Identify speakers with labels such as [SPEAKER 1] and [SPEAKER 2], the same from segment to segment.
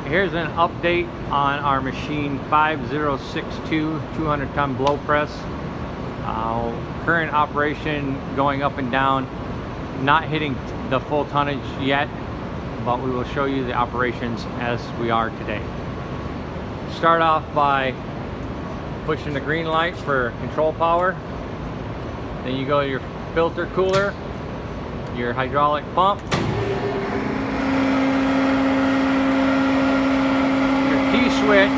[SPEAKER 1] here's an update on our machine 5062 200-ton blow press. Current operation going up and down, not hitting the full tonnage yet, but we will show you the operations as we are today. Start off by pushing the green light for control power. Then you go to your filter cooler, your hydraulic pump, your key switch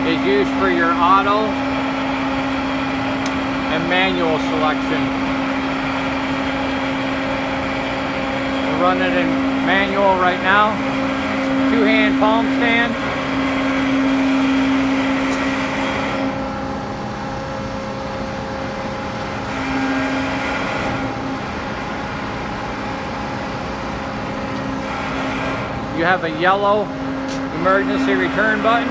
[SPEAKER 1] is used for your auto and manual selection. We're running in manual right now. Two-hand palm stand. You have a yellow emergency return button,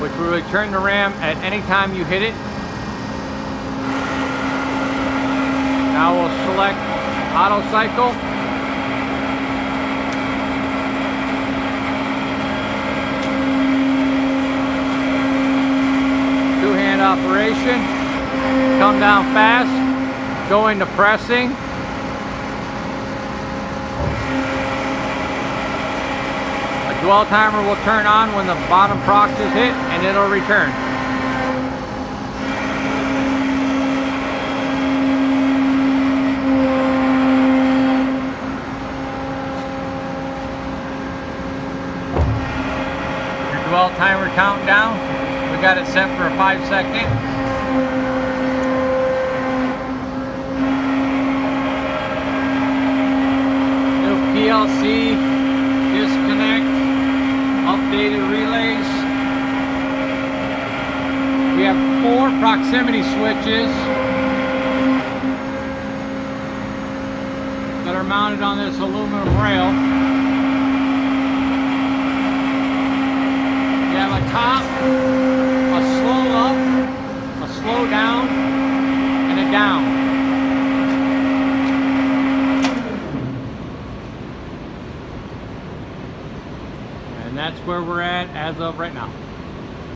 [SPEAKER 1] which will return the ram at any time you hit it. Now we'll select auto cycle. Two-hand operation. Come down fast. Go into pressing. Dwell timer will turn on when the bottom prox is hit, and it'll return. Your dwell timer countdown, we got it set for a 5-second. New PLC disconnect. Updated relays. We have 4 proximity switches that are mounted on this aluminum rail. You have a top, a slow up, a slow down, and a down. And that's where we're at as of right now.